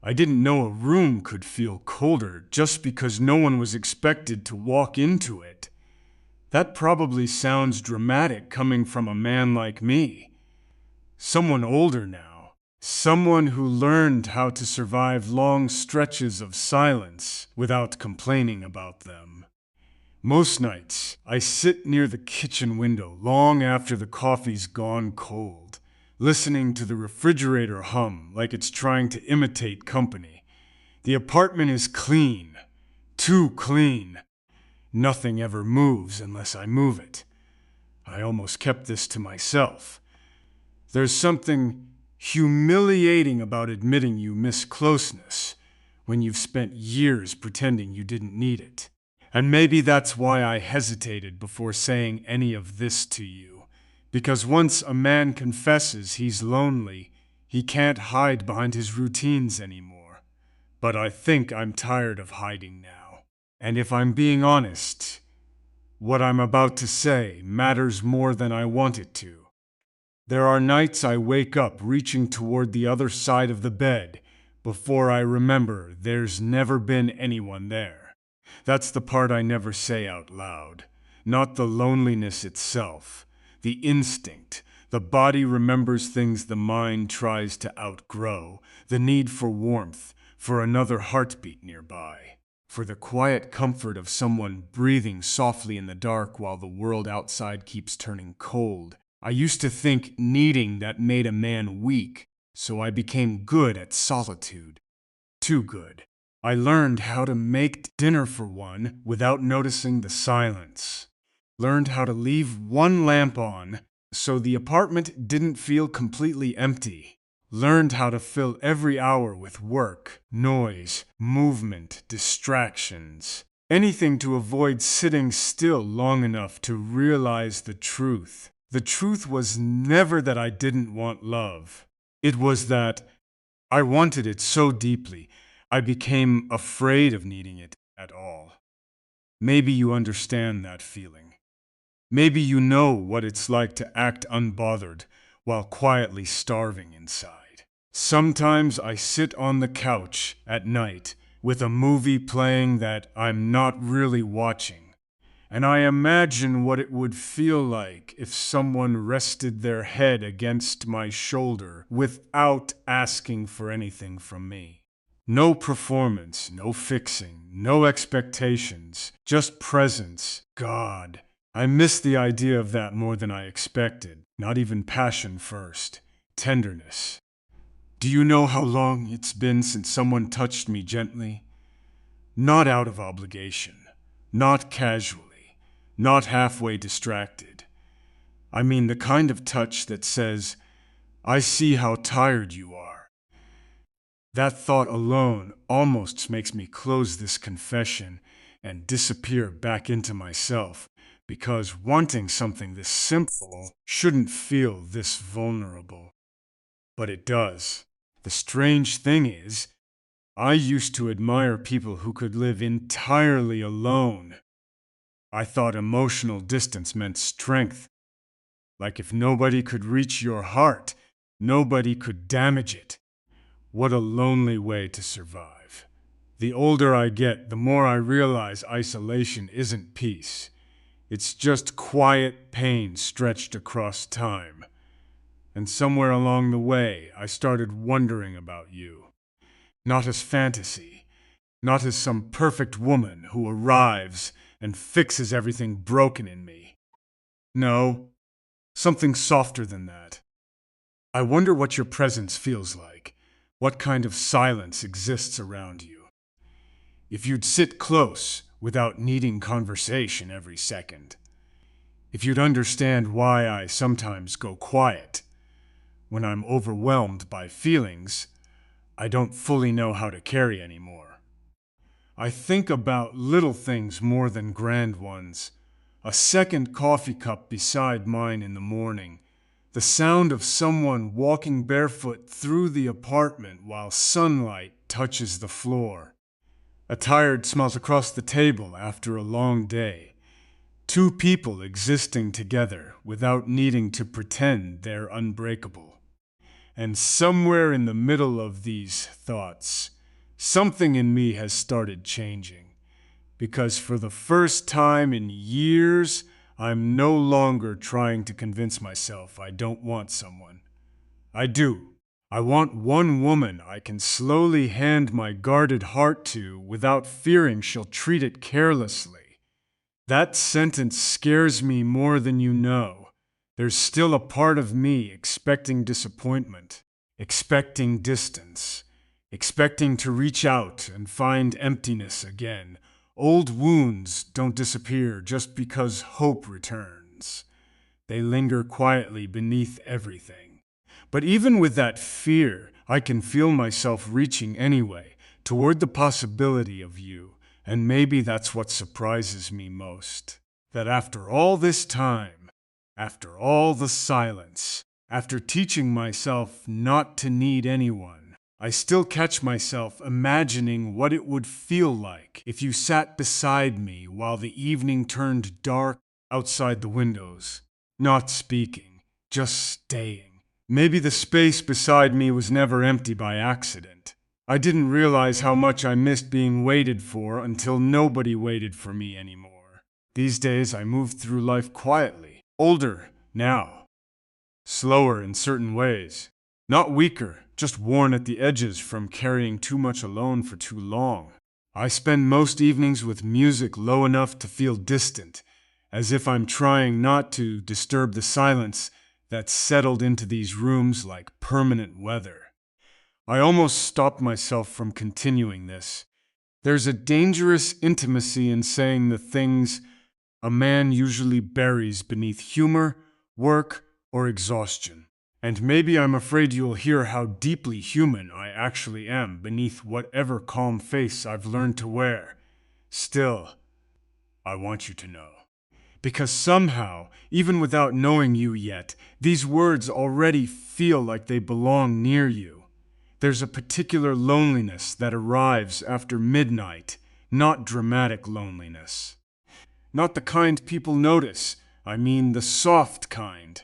I didn't know a room could feel colder just because no one was expected to walk into it. That probably sounds dramatic coming from a man like me. Someone older now. Someone who learned how to survive long stretches of silence without complaining about them. Most nights, I sit near the kitchen window long after the coffee's gone cold, listening to the refrigerator hum like it's trying to imitate company. The apartment is clean. Too clean. Nothing ever moves unless I move it. I almost kept this to myself. There's something humiliating about admitting you miss closeness when you've spent years pretending you didn't need it. And maybe that's why I hesitated before saying any of this to you. Because once a man confesses he's lonely, he can't hide behind his routines anymore. But I think I'm tired of hiding now. And if I'm being honest, what I'm about to say matters more than I want it to. There are nights I wake up reaching toward the other side of the bed before I remember there's never been anyone there. That's the part I never say out loud. Not the loneliness itself, the instinct. The body remembers things the mind tries to outgrow, the need for warmth, for another heartbeat nearby, for the quiet comfort of someone breathing softly in the dark while the world outside keeps turning cold. I used to think needing that made a man weak, so I became good at solitude. Too good. I learned how to make dinner for one without noticing the silence. Learned how to leave one lamp on so the apartment didn't feel completely empty. Learned how to fill every hour with work, noise, movement, distractions. Anything to avoid sitting still long enough to realize the truth. The truth was never that I didn't want love. It was that I wanted it so deeply, I became afraid of needing it at all. Maybe you understand that feeling. Maybe you know what it's like to act unbothered while quietly starving inside. Sometimes I sit on the couch at night with a movie playing that I'm not really watching. And I imagine what it would feel like if someone rested their head against my shoulder without asking for anything from me. No performance, no fixing, no expectations, just presence. God, I miss the idea of that more than I expected. Not even passion first. Tenderness. Do you know how long it's been since someone touched me gently? Not out of obligation, not casually. Not halfway distracted. I mean the kind of touch that says, I see how tired you are. That thought alone almost makes me close this confession and disappear back into myself, because wanting something this simple shouldn't feel this vulnerable. But it does. The strange thing is, I used to admire people who could live entirely alone. I thought emotional distance meant strength. Like if nobody could reach your heart, nobody could damage it. What a lonely way to survive. The older I get, the more I realize isolation isn't peace. It's just quiet pain stretched across time. And somewhere along the way, I started wondering about you. Not as fantasy, not as some perfect woman who arrives and fixes everything broken in me. No, something softer than that. I wonder what your presence feels like, what kind of silence exists around you. If you'd sit close without needing conversation every second. If you'd understand why I sometimes go quiet. When I'm overwhelmed by feelings I don't fully know how to carry anymore. I think about little things more than grand ones. A second coffee cup beside mine in the morning. The sound of someone walking barefoot through the apartment while sunlight touches the floor. A tired smelt across the table after a long day. Two people existing together without needing to pretend they're unbreakable. And somewhere in the middle of these thoughts, something in me has started changing. Because for the first time in years, I'm no longer trying to convince myself I don't want someone. I do. I want one woman I can slowly hand my guarded heart to without fearing she'll treat it carelessly. That sentence scares me more than you know. There's still a part of me expecting disappointment, expecting distance, expecting to reach out and find emptiness again. Old wounds don't disappear just because hope returns. They linger quietly beneath everything. But even with that fear, I can feel myself reaching anyway, toward the possibility of you. And maybe that's what surprises me most. That after all this time, after all the silence, after teaching myself not to need anyone, I still catch myself imagining what it would feel like if you sat beside me while the evening turned dark outside the windows, not speaking, just staying. Maybe the space beside me was never empty by accident. I didn't realize how much I missed being waited for until nobody waited for me anymore. These days I move through life quietly, older now, slower in certain ways, not weaker, just worn at the edges from carrying too much alone for too long. I spend most evenings with music low enough to feel distant, as if I'm trying not to disturb the silence that's settled into these rooms like permanent weather. I almost stopped myself from continuing this. There's a dangerous intimacy in saying the things a man usually buries beneath humor, work, or exhaustion. And maybe I'm afraid you'll hear how deeply human I actually am beneath whatever calm face I've learned to wear. Still, I want you to know. Because somehow, even without knowing you yet, these words already feel like they belong near you. There's a particular loneliness that arrives after midnight, not dramatic loneliness. Not the kind people notice, I mean the soft kind.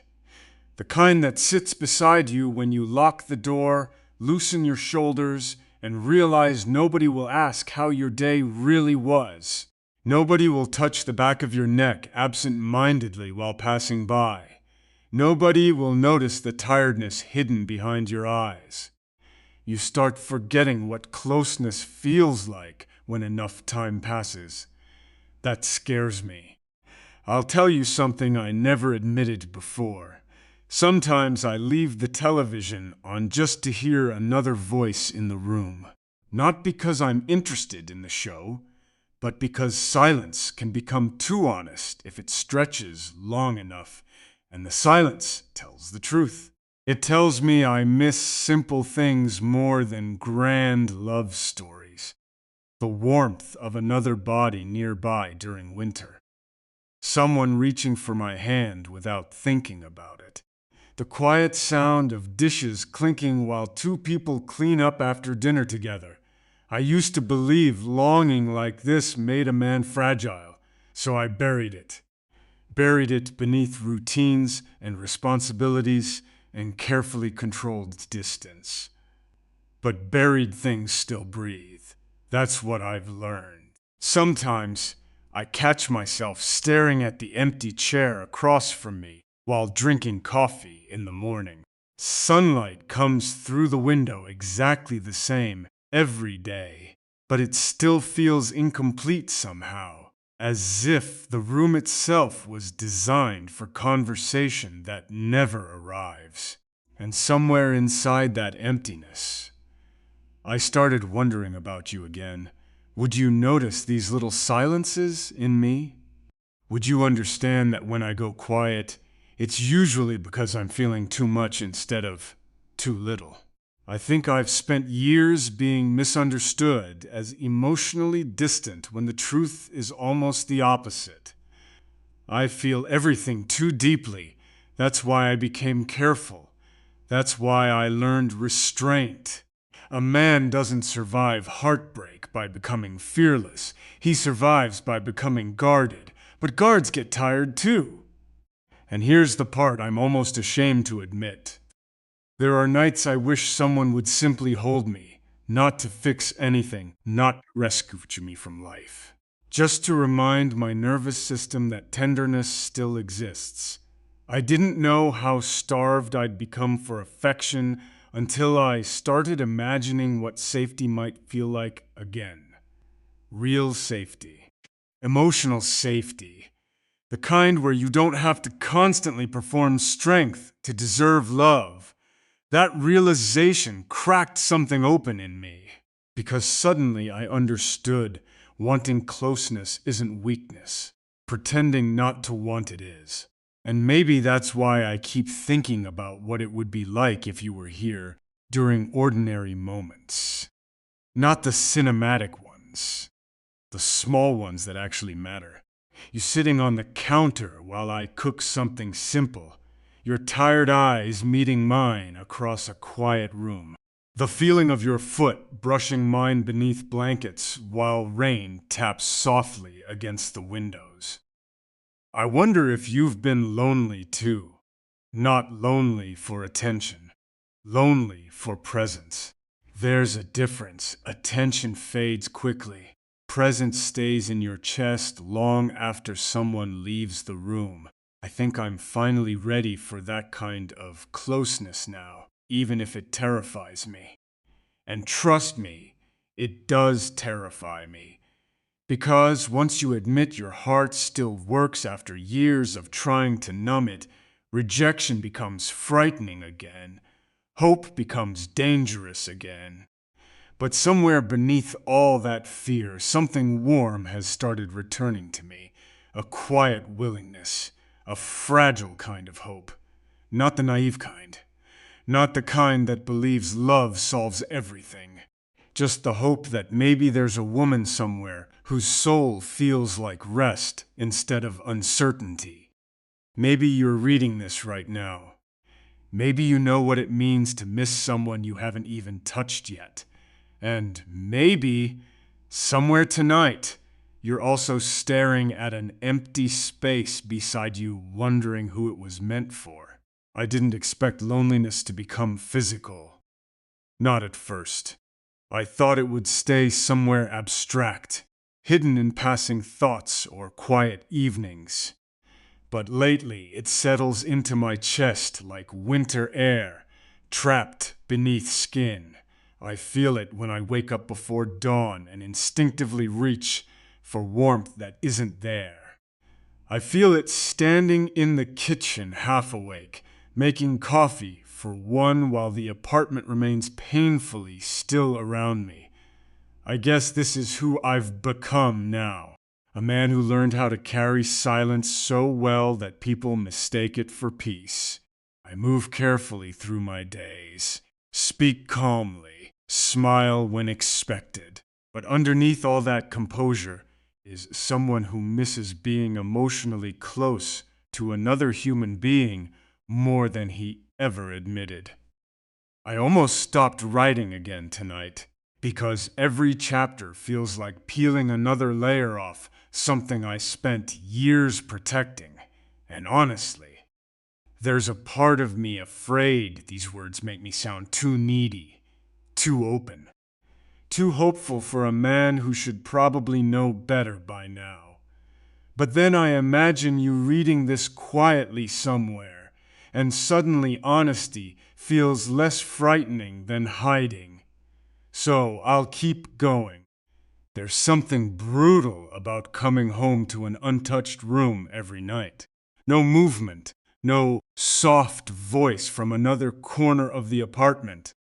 The kind that sits beside you when you lock the door, loosen your shoulders, and realize nobody will ask how your day really was. Nobody will touch the back of your neck absent-mindedly while passing by. Nobody will notice the tiredness hidden behind your eyes. You start forgetting what closeness feels like when enough time passes. That scares me. I'll tell you something I never admitted before. Sometimes I leave the television on just to hear another voice in the room. Not because I'm interested in the show, but because silence can become too honest if it stretches long enough, and the silence tells the truth. It tells me I miss simple things more than grand love stories. The warmth of another body nearby during winter. Someone reaching for my hand without thinking about it. The quiet sound of dishes clinking while two people clean up after dinner together. I used to believe longing like this made a man fragile, so I buried it. Buried it beneath routines and responsibilities and carefully controlled distance. But buried things still breathe. That's what I've learned. Sometimes I catch myself staring at the empty chair across from me while drinking coffee in the morning. Sunlight comes through the window exactly the same every day, but it still feels incomplete somehow, as if the room itself was designed for conversation that never arrives. And somewhere inside that emptiness, I started wondering about you again. Would you notice these little silences in me? Would you understand that when I go quiet, it's usually because I'm feeling too much instead of too little? I think I've spent years being misunderstood as emotionally distant when the truth is almost the opposite. I feel everything too deeply. That's why I became careful. That's why I learned restraint. A man doesn't survive heartbreak by becoming fearless. He survives by becoming guarded. But guards get tired too. And here's the part I'm almost ashamed to admit. There are nights I wish someone would simply hold me, not to fix anything, not rescue me from life. Just to remind my nervous system that tenderness still exists. I didn't know how starved I'd become for affection until I started imagining what safety might feel like again. Real safety. Emotional safety. The kind where you don't have to constantly perform strength to deserve love. That realization cracked something open in me. Because suddenly I understood wanting closeness isn't weakness. Pretending not to want it is. And maybe that's why I keep thinking about what it would be like if you were here during ordinary moments. Not the cinematic ones. The small ones that actually matter. You sitting on the counter while I cook something simple. Your tired eyes meeting mine across a quiet room. The feeling of your foot brushing mine beneath blankets while rain taps softly against the windows. I wonder if you've been lonely too. Not lonely for attention. Lonely for presence. There's a difference. Attention fades quickly. Presence stays in your chest long after someone leaves the room. I think I'm finally ready for that kind of closeness now, even if it terrifies me. And trust me, it does terrify me. Because once you admit your heart still works after years of trying to numb it, rejection becomes frightening again. Hope becomes dangerous again. But somewhere beneath all that fear, something warm has started returning to me. A quiet willingness. A fragile kind of hope. Not the naive kind. Not the kind that believes love solves everything. Just the hope that maybe there's a woman somewhere whose soul feels like rest instead of uncertainty. Maybe you're reading this right now. Maybe you know what it means to miss someone you haven't even touched yet. And maybe, somewhere tonight, you're also staring at an empty space beside you, wondering who it was meant for. I didn't expect loneliness to become physical. Not at first. I thought it would stay somewhere abstract, hidden in passing thoughts or quiet evenings. But lately it settles into my chest like winter air, trapped beneath skin. I feel it when I wake up before dawn and instinctively reach for warmth that isn't there. I feel it standing in the kitchen half awake, making coffee for one while the apartment remains painfully still around me. I guess this is who I've become now. A man who learned how to carry silence so well that people mistake it for peace. I move carefully through my days, speak calmly, smile when expected. But underneath all that composure is someone who misses being emotionally close to another human being more than he ever admitted. I almost stopped writing again tonight, because every chapter feels like peeling another layer off something I spent years protecting. And honestly, there's a part of me afraid these words make me sound too needy, too open, too hopeful for a man who should probably know better by now. But then I imagine you reading this quietly somewhere, and suddenly honesty feels less frightening than hiding. So I'll keep going. There's something brutal about coming home to an untouched room every night. No movement, no soft voice from another corner of the apartment.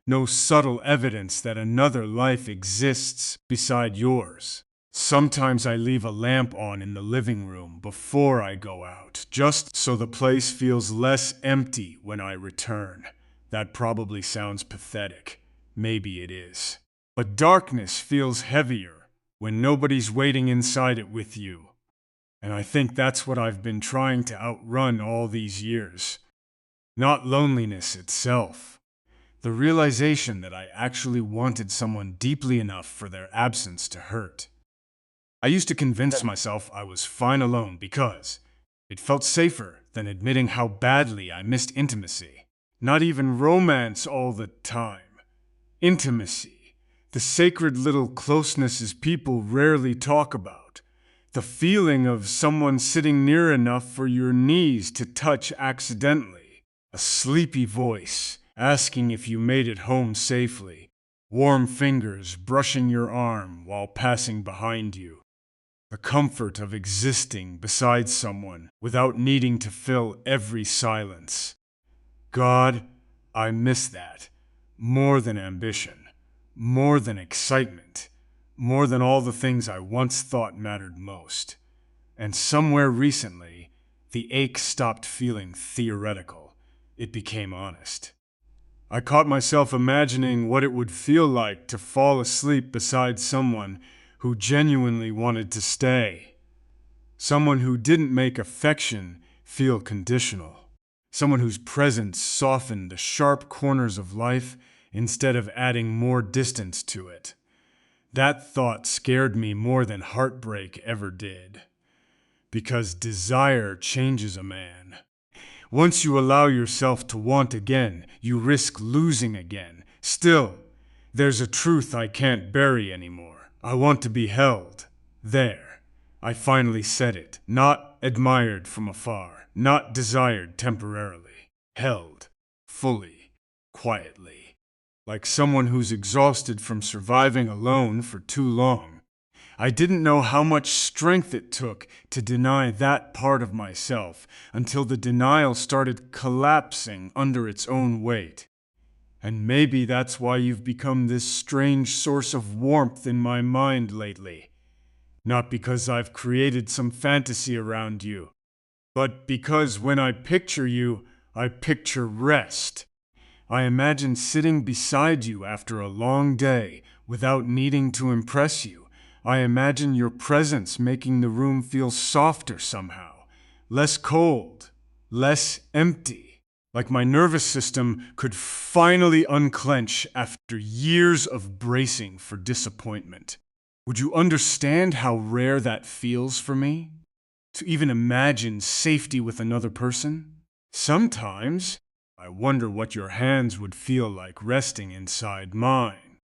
No subtle evidence that another life exists beside yours. Sometimes I leave a lamp on in the living room before I go out, just so the place feels less empty when I return. That probably sounds pathetic. Maybe it is. But darkness feels heavier when nobody's waiting inside it with you. And I think that's what I've been trying to outrun all these years. Not loneliness itself. The realization that I actually wanted someone deeply enough for their absence to hurt. I used to convince myself I was fine alone because it felt safer than admitting how badly I missed intimacy. Not even romance all the time. Intimacy. The sacred little closenesses people rarely talk about. The feeling of someone sitting near enough for your knees to touch accidentally. A sleepy voice asking if you made it home safely. Warm fingers brushing your arm while passing behind you. The comfort of existing beside someone without needing to fill every silence. God, I miss that. More than ambition. More than excitement. More than all the things I once thought mattered most. And somewhere recently, the ache stopped feeling theoretical. It became honest. I caught myself imagining what it would feel like to fall asleep beside someone who genuinely wanted to stay. Someone who didn't make affection feel conditional. Someone whose presence softened the sharp corners of life instead of adding more distance to it. That thought scared me more than heartbreak ever did. Because desire changes a man. Once you allow yourself to want again, you risk losing again. Still, there's a truth I can't bury anymore. I want to be held. There. I finally said it. Not admired from afar. Not desired temporarily. Held. Fully. Quietly. Like someone who's exhausted from surviving alone for too long. I didn't know how much strength it took to deny that part of myself until the denial started collapsing under its own weight. And maybe that's why you've become this strange source of warmth in my mind lately. Not because I've created some fantasy around you, but because when I picture you, I picture rest. I imagine sitting beside you after a long day without needing to impress you. I imagine your presence making the room feel softer somehow, less cold, less empty, like my nervous system could finally unclench after years of bracing for disappointment. Would you understand how rare that feels for me? To even imagine safety with another person? Sometimes, I wonder what your hands would feel like resting inside mine.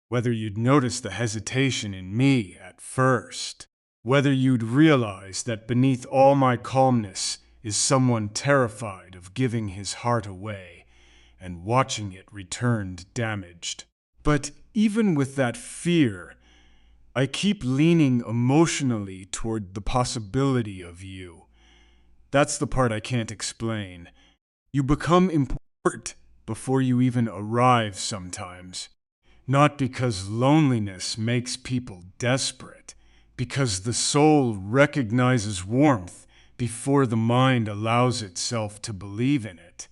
Whether you'd notice the hesitation in me at first. Whether you'd realize that beneath all my calmness is someone terrified of giving his heart away and watching it returned damaged. But even with that fear, I keep leaning emotionally toward the possibility of you. That's the part I can't explain. You become important before you even arrive sometimes. Not because loneliness makes people desperate, because the soul recognizes warmth before the mind allows itself to believe in it.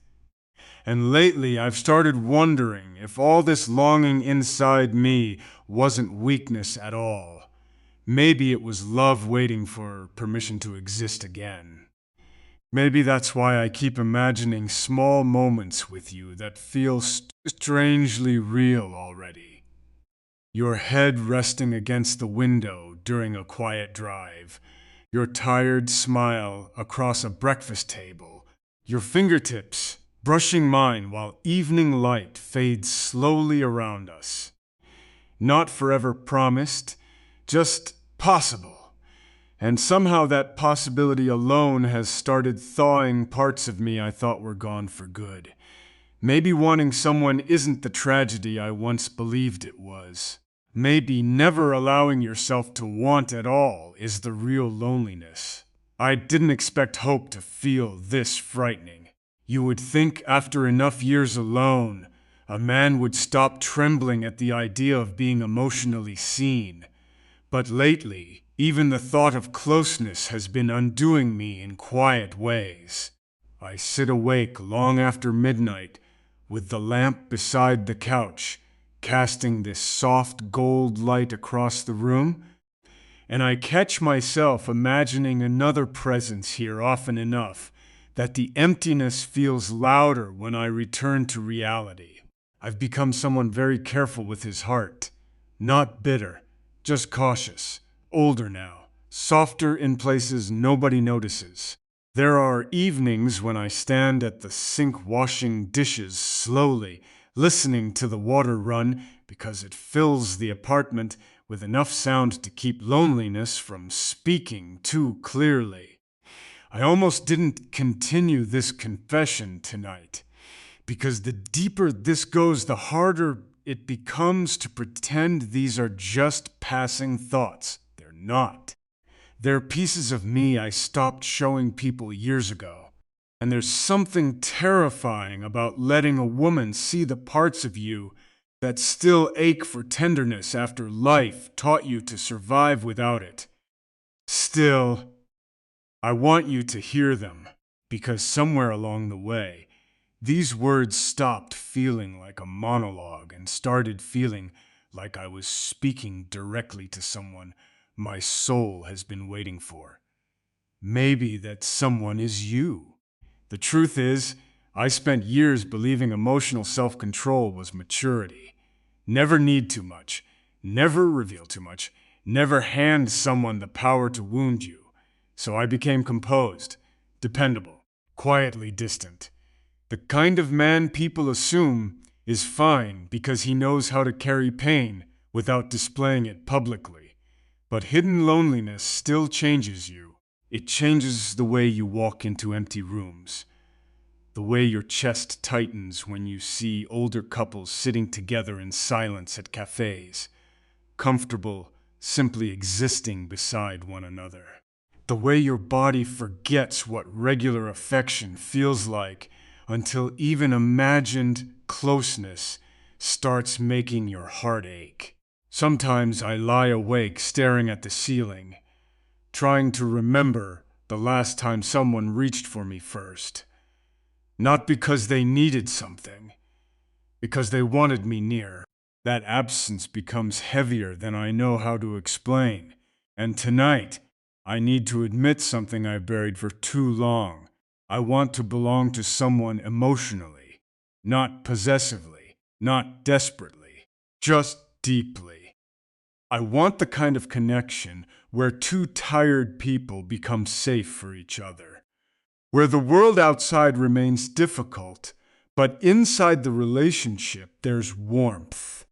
And lately I've started wondering if all this longing inside me wasn't weakness at all. Maybe it was love waiting for permission to exist again. Maybe that's why I keep imagining small moments with you that feel strangely real already. Your head resting against the window during a quiet drive. Your tired smile across a breakfast table. Your fingertips brushing mine while evening light fades slowly around us. Not forever promised, just possible. And somehow that possibility alone has started thawing parts of me I thought were gone for good. Maybe wanting someone isn't the tragedy I once believed it was. Maybe never allowing yourself to want at all is the real loneliness. I didn't expect hope to feel this frightening. You would think after enough years alone, a man would stop trembling at the idea of being emotionally seen. But lately, even the thought of closeness has been undoing me in quiet ways. I sit awake long after midnight, with the lamp beside the couch, casting this soft gold light across the room, and I catch myself imagining another presence here often enough that the emptiness feels louder when I return to reality. I've become someone very careful with his heart, not bitter, just cautious, older now, softer in places nobody notices. There are evenings when I stand at the sink washing dishes slowly, listening to the water run because it fills the apartment with enough sound to keep loneliness from speaking too clearly. I almost didn't continue this confession tonight, because the deeper this goes, the harder it becomes to pretend these are just passing thoughts. They're not. They're pieces of me I stopped showing people years ago. And there's something terrifying about letting a woman see the parts of you that still ache for tenderness after life taught you to survive without it. Still, I want you to hear them, because somewhere along the way, these words stopped feeling like a monologue and started feeling like I was speaking directly to someone my soul has been waiting for. Maybe that someone is you. The truth is, I spent years believing emotional self-control was maturity. Never need too much, never reveal too much, never hand someone the power to wound you. So I became composed, dependable, quietly distant. The kind of man people assume is fine because he knows how to carry pain without displaying it publicly. But hidden loneliness still changes you. It changes the way you walk into empty rooms, the way your chest tightens when you see older couples sitting together in silence at cafes, comfortable simply existing beside one another. The way your body forgets what regular affection feels like until even imagined closeness starts making your heart ache. Sometimes I lie awake staring at the ceiling, trying to remember the last time someone reached for me first. Not because they needed something, because they wanted me near. That absence becomes heavier than I know how to explain. And tonight, I need to admit something I've buried for too long. I want to belong to someone emotionally, not possessively, not desperately, just deeply. I want the kind of connection where two tired people become safe for each other, where the world outside remains difficult, but inside the relationship there's warmth,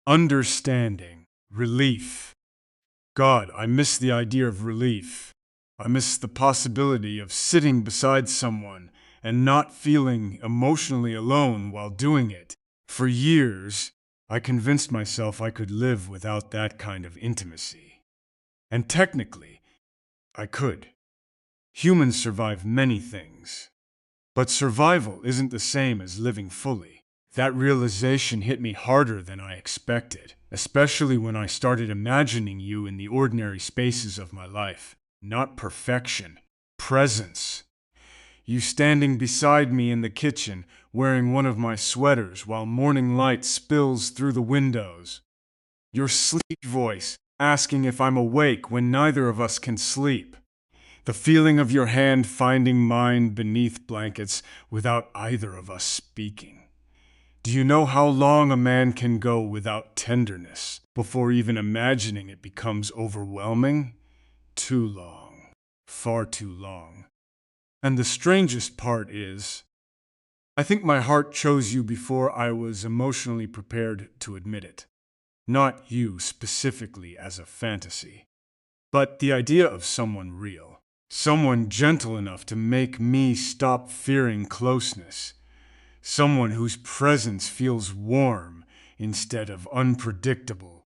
understanding, relief. God, I miss the idea of relief. I miss the possibility of sitting beside someone and not feeling emotionally alone while doing it. For years, I convinced myself I could live without that kind of intimacy. And technically, I could. Humans survive many things. But survival isn't the same as living fully. That realization hit me harder than I expected, especially when I started imagining you in the ordinary spaces of my life. Not perfection, presence. You standing beside me in the kitchen, wearing one of my sweaters while morning light spills through the windows. Your sleep voice asking if I'm awake when neither of us can sleep. The feeling of your hand finding mine beneath blankets without either of us speaking. Do you know how long a man can go without tenderness before even imagining it becomes overwhelming? Too long. Far too long. And the strangest part is, I think my heart chose you before I was emotionally prepared to admit it. Not you specifically as a fantasy, but the idea of someone real. Someone gentle enough to make me stop fearing closeness. Someone whose presence feels warm instead of unpredictable.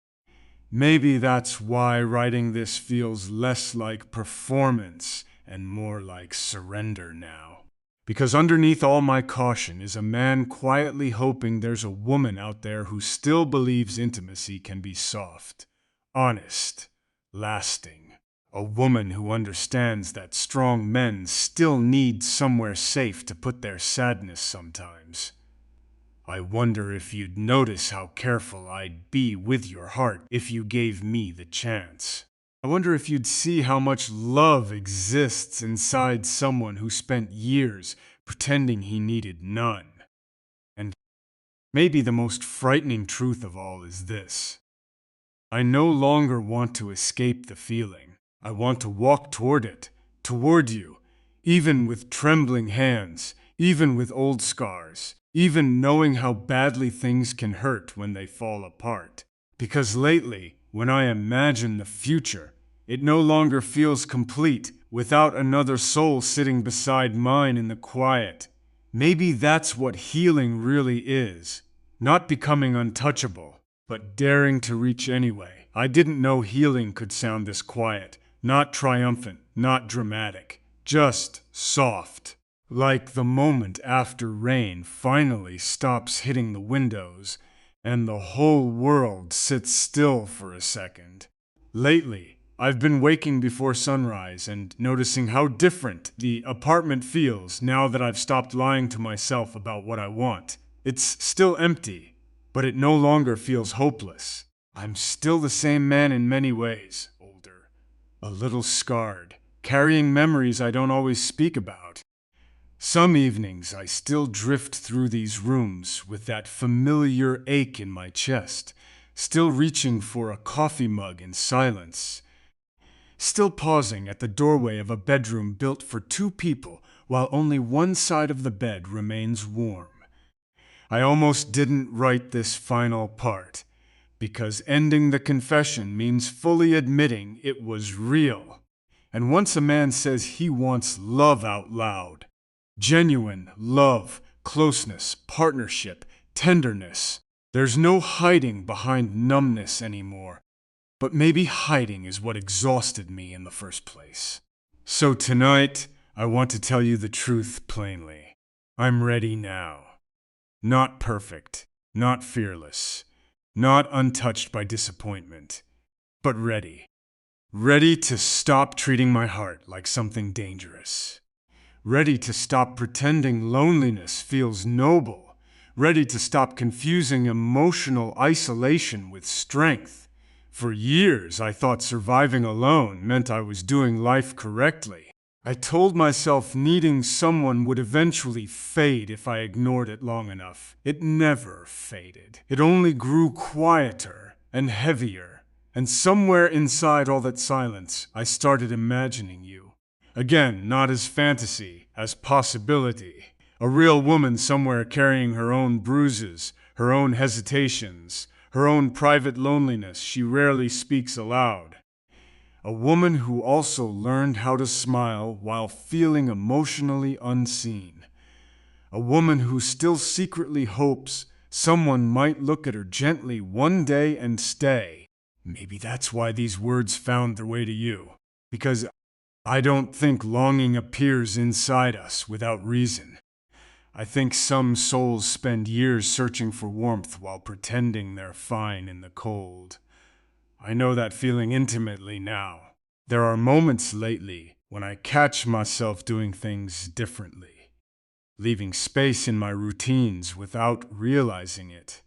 Maybe that's why writing this feels less like performance and more like surrender now. Because underneath all my caution is a man quietly hoping there's a woman out there who still believes intimacy can be soft, honest, lasting. A woman who understands that strong men still need somewhere safe to put their sadness sometimes. I wonder if you'd notice how careful I'd be with your heart if you gave me the chance. I wonder if you'd see how much love exists inside someone who spent years pretending he needed none. And maybe the most frightening truth of all is this. I no longer want to escape the feeling. I want to walk toward it, toward you, even with trembling hands, even with old scars, even knowing how badly things can hurt when they fall apart. Because lately, when I imagine the future, it no longer feels complete without another soul sitting beside mine in the quiet. Maybe that's what healing really is. Not becoming untouchable, but daring to reach anyway. I didn't know healing could sound this quiet, not triumphant, not dramatic, just soft. Like the moment after rain finally stops hitting the windows and the whole world sits still for a second. Lately, I've been waking before sunrise and noticing how different the apartment feels now that I've stopped lying to myself about what I want. It's still empty, but it no longer feels hopeless. I'm still the same man in many ways, older, a little scarred, carrying memories I don't always speak about. Some evenings I still drift through these rooms with that familiar ache in my chest, still reaching for a coffee mug in silence, still pausing at the doorway of a bedroom built for two people while only one side of the bed remains warm. I almost didn't write this final part, because ending the confession means fully admitting it was real. And once a man says he wants love out loud, genuine love, closeness, partnership, tenderness, there's no hiding behind numbness anymore. But maybe hiding is what exhausted me in the first place. So tonight, I want to tell you the truth plainly. I'm ready now. Not perfect, not fearless, not untouched by disappointment, but ready. Ready to stop treating my heart like something dangerous. Ready to stop pretending loneliness feels noble. Ready to stop confusing emotional isolation with strength. For years, I thought surviving alone meant I was doing life correctly. I told myself needing someone would eventually fade if I ignored it long enough. It never faded. It only grew quieter and heavier. And somewhere inside all that silence, I started imagining you. Again, not as fantasy, as possibility. A real woman somewhere carrying her own bruises, her own hesitations, her own private loneliness she rarely speaks aloud. A woman who also learned how to smile while feeling emotionally unseen. A woman who still secretly hopes someone might look at her gently one day and stay. Maybe that's why these words found their way to you. Because I don't think longing appears inside us without reason. I think some souls spend years searching for warmth while pretending they're fine in the cold. I know that feeling intimately now. There are moments lately when I catch myself doing things differently, leaving space in my routines without realizing it,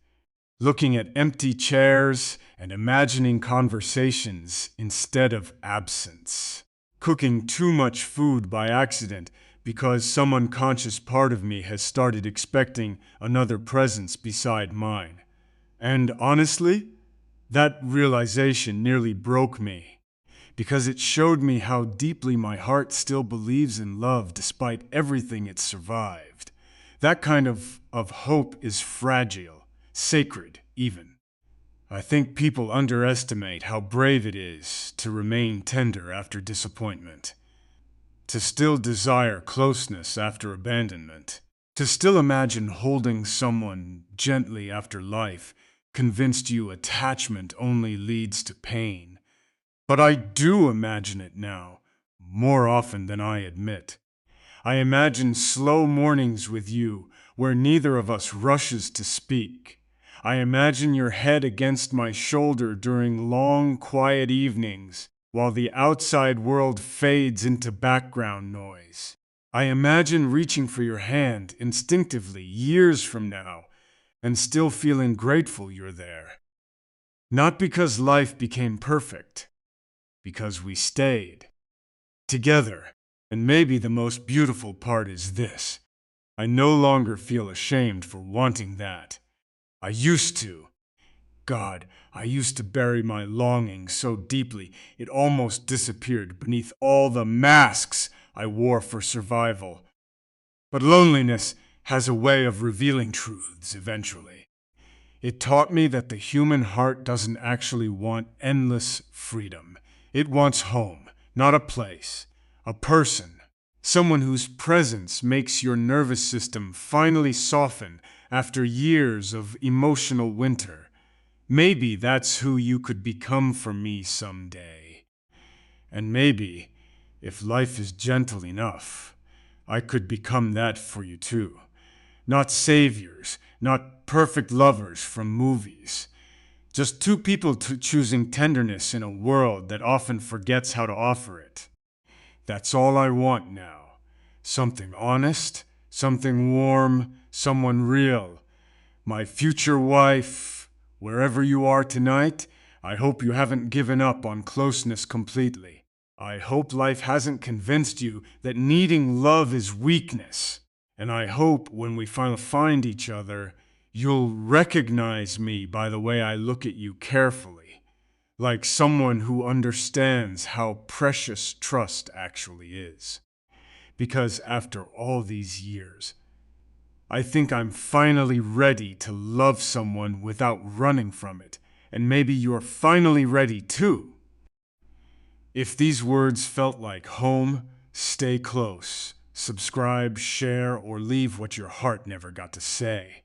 looking at empty chairs and imagining conversations instead of absence, cooking too much food by accident because some unconscious part of me has started expecting another presence beside mine. And honestly, that realization nearly broke me, because it showed me how deeply my heart still believes in love despite everything it's survived. That kind of hope is fragile, sacred even. I think people underestimate how brave it is to remain tender after disappointment, to still desire closeness after abandonment, to still imagine holding someone gently after life convinced you attachment only leads to pain. But I do imagine it now, more often than I admit. I imagine slow mornings with you where neither of us rushes to speak. I imagine your head against my shoulder during long, quiet evenings while the outside world fades into background noise. I imagine reaching for your hand instinctively years from now and still feeling grateful you're there. Not because life became perfect, because we stayed together. And maybe the most beautiful part is this. I no longer feel ashamed for wanting that. I used to. God, I used to bury my longing so deeply it almost disappeared beneath all the masks I wore for survival. But loneliness has a way of revealing truths eventually. It taught me that the human heart doesn't actually want endless freedom. It wants home, not a place, a person. Someone whose presence makes your nervous system finally soften after years of emotional winter. Maybe that's who you could become for me someday. And maybe, if life is gentle enough, I could become that for you too. Not saviors, not perfect lovers from movies. Just two people choosing tenderness in a world that often forgets how to offer it. That's all I want now. Something honest, something warm, someone real. My future wife, wherever you are tonight, I hope you haven't given up on closeness completely. I hope life hasn't convinced you that needing love is weakness. And I hope when we finally find each other, you'll recognize me by the way I look at you carefully, like someone who understands how precious trust actually is. Because after all these years, I think I'm finally ready to love someone without running from it, and maybe you're finally ready too. If these words felt like home, stay close. Subscribe, share, or leave what your heart never got to say.